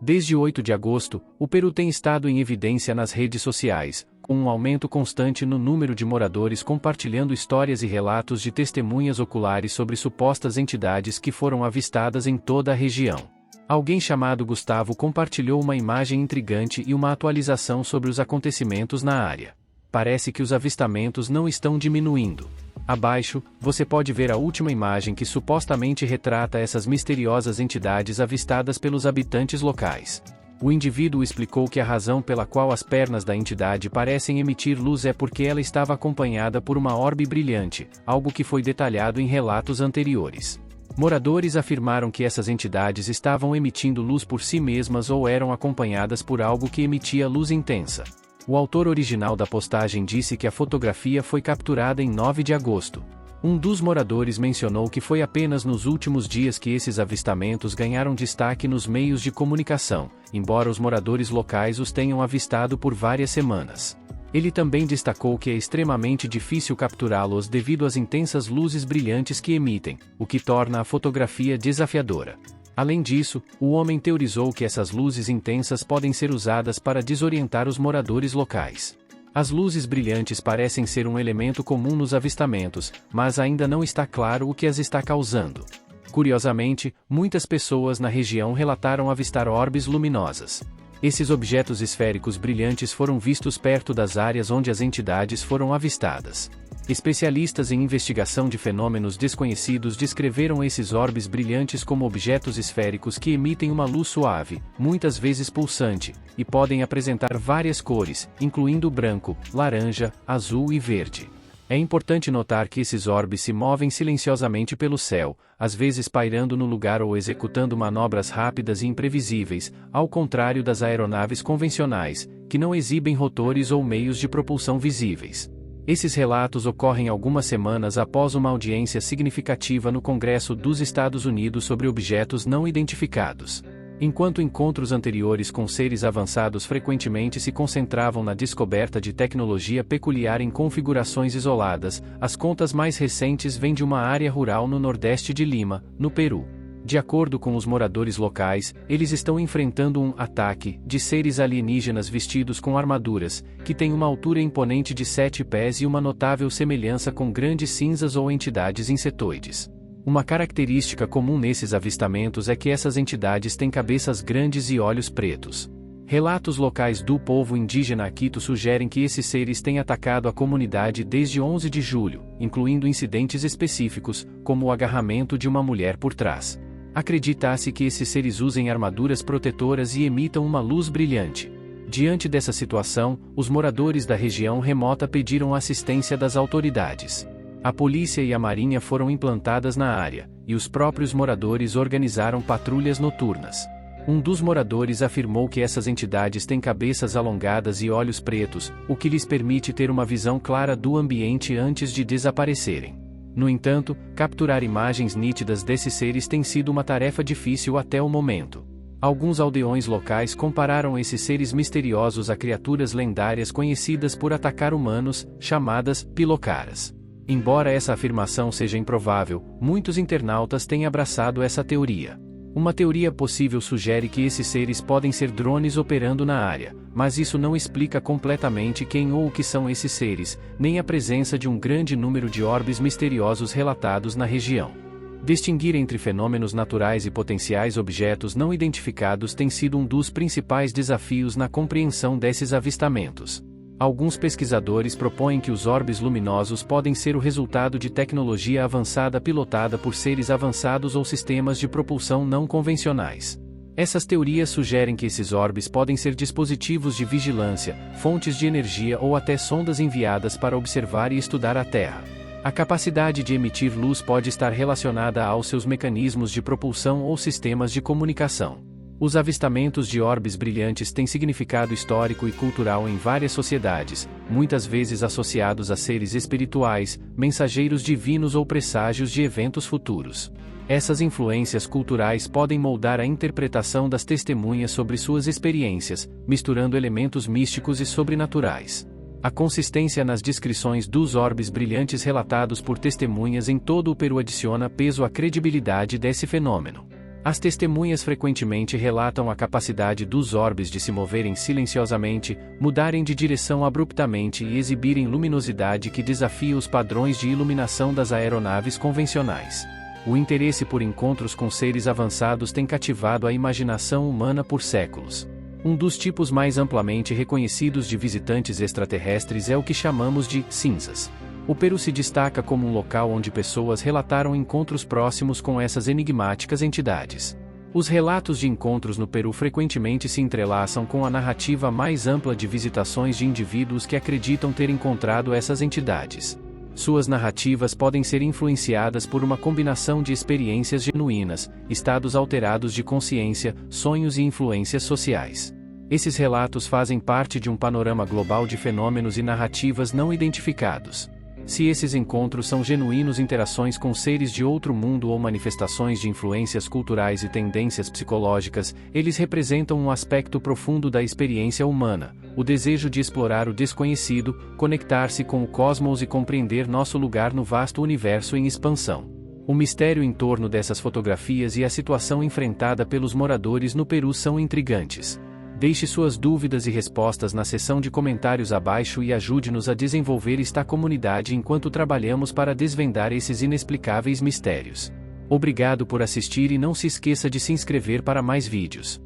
Desde 8 de agosto, o Peru tem estado em evidência nas redes sociais, com um aumento constante no número de moradores compartilhando histórias e relatos de testemunhas oculares sobre supostas entidades que foram avistadas em toda a região. Alguém chamado Gustavo compartilhou uma imagem intrigante e uma atualização sobre os acontecimentos na área. Parece que os avistamentos não estão diminuindo. Abaixo, você pode ver a última imagem que supostamente retrata essas misteriosas entidades avistadas pelos habitantes locais. O indivíduo explicou que a razão pela qual as pernas da entidade parecem emitir luz é porque ela estava acompanhada por uma orbe brilhante, algo que foi detalhado em relatos anteriores. Moradores afirmaram que essas entidades estavam emitindo luz por si mesmas ou eram acompanhadas por algo que emitia luz intensa. O autor original da postagem disse que a fotografia foi capturada em 9 de agosto. Um dos moradores mencionou que foi apenas nos últimos dias que esses avistamentos ganharam destaque nos meios de comunicação, embora os moradores locais os tenham avistado por várias semanas. Ele também destacou que é extremamente difícil capturá-los devido às intensas luzes brilhantes que emitem, o que torna a fotografia desafiadora. Além disso, o homem teorizou que essas luzes intensas podem ser usadas para desorientar os moradores locais. As luzes brilhantes parecem ser um elemento comum nos avistamentos, mas ainda não está claro o que as está causando. Curiosamente, muitas pessoas na região relataram avistar orbes luminosas. Esses objetos esféricos brilhantes foram vistos perto das áreas onde as entidades foram avistadas. Especialistas em investigação de fenômenos desconhecidos descreveram esses orbes brilhantes como objetos esféricos que emitem uma luz suave, muitas vezes pulsante, e podem apresentar várias cores, incluindo branco, laranja, azul e verde. É importante notar que esses orbes se movem silenciosamente pelo céu, às vezes pairando no lugar ou executando manobras rápidas e imprevisíveis, ao contrário das aeronaves convencionais, que não exibem rotores ou meios de propulsão visíveis. Esses relatos ocorrem algumas semanas após uma audiência significativa no Congresso dos Estados Unidos sobre objetos não identificados. Enquanto encontros anteriores com seres avançados frequentemente se concentravam na descoberta de tecnologia peculiar em configurações isoladas, as contas mais recentes vêm de uma área rural no nordeste de Lima, no Peru. De acordo com os moradores locais, eles estão enfrentando um ataque de seres alienígenas vestidos com armaduras, que têm uma altura imponente de 7 pés e uma notável semelhança com grandes cinzas ou entidades insetoides. Uma característica comum nesses avistamentos é que essas entidades têm cabeças grandes e olhos pretos. Relatos locais do povo indígena Aquito sugerem que esses seres têm atacado a comunidade desde 11 de julho, incluindo incidentes específicos, como o agarramento de uma mulher por trás. Acredita-se que esses seres usem armaduras protetoras e emitam uma luz brilhante. Diante dessa situação, os moradores da região remota pediram assistência das autoridades. A polícia e a marinha foram implantadas na área, e os próprios moradores organizaram patrulhas noturnas. Um dos moradores afirmou que essas entidades têm cabeças alongadas e olhos pretos, o que lhes permite ter uma visão clara do ambiente antes de desaparecerem. No entanto, capturar imagens nítidas desses seres tem sido uma tarefa difícil até o momento. Alguns aldeões locais compararam esses seres misteriosos a criaturas lendárias conhecidas por atacar humanos, chamadas pilocaras. Embora essa afirmação seja improvável, muitos internautas têm abraçado essa teoria. Uma teoria possível sugere que esses seres podem ser drones operando na área, mas isso não explica completamente quem ou o que são esses seres, nem a presença de um grande número de orbes misteriosos relatados na região. Distinguir entre fenômenos naturais e potenciais objetos não identificados tem sido um dos principais desafios na compreensão desses avistamentos. Alguns pesquisadores propõem que os orbes luminosos podem ser o resultado de tecnologia avançada pilotada por seres avançados ou sistemas de propulsão não convencionais. Essas teorias sugerem que esses orbes podem ser dispositivos de vigilância, fontes de energia ou até sondas enviadas para observar e estudar a Terra. A capacidade de emitir luz pode estar relacionada aos seus mecanismos de propulsão ou sistemas de comunicação. Os avistamentos de orbes brilhantes têm significado histórico e cultural em várias sociedades, muitas vezes associados a seres espirituais, mensageiros divinos ou presságios de eventos futuros. Essas influências culturais podem moldar a interpretação das testemunhas sobre suas experiências, misturando elementos místicos e sobrenaturais. A consistência nas descrições dos orbes brilhantes relatados por testemunhas em todo o Peru adiciona peso à credibilidade desse fenômeno. As testemunhas frequentemente relatam a capacidade dos orbes de se moverem silenciosamente, mudarem de direção abruptamente e exibirem luminosidade que desafia os padrões de iluminação das aeronaves convencionais. O interesse por encontros com seres avançados tem cativado a imaginação humana por séculos. Um dos tipos mais amplamente reconhecidos de visitantes extraterrestres é o que chamamos de cinzas. O Peru se destaca como um local onde pessoas relataram encontros próximos com essas enigmáticas entidades. Os relatos de encontros no Peru frequentemente se entrelaçam com a narrativa mais ampla de visitações de indivíduos que acreditam ter encontrado essas entidades. Suas narrativas podem ser influenciadas por uma combinação de experiências genuínas, estados alterados de consciência, sonhos e influências sociais. Esses relatos fazem parte de um panorama global de fenômenos e narrativas não identificados. Se esses encontros são genuínos interações com seres de outro mundo ou manifestações de influências culturais e tendências psicológicas, eles representam um aspecto profundo da experiência humana, o desejo de explorar o desconhecido, conectar-se com o cosmos e compreender nosso lugar no vasto universo em expansão. O mistério em torno dessas fotografias e a situação enfrentada pelos moradores no Peru são intrigantes. Deixe suas dúvidas e respostas na seção de comentários abaixo e ajude-nos a desenvolver esta comunidade enquanto trabalhamos para desvendar esses inexplicáveis mistérios. Obrigado por assistir e não se esqueça de se inscrever para mais vídeos.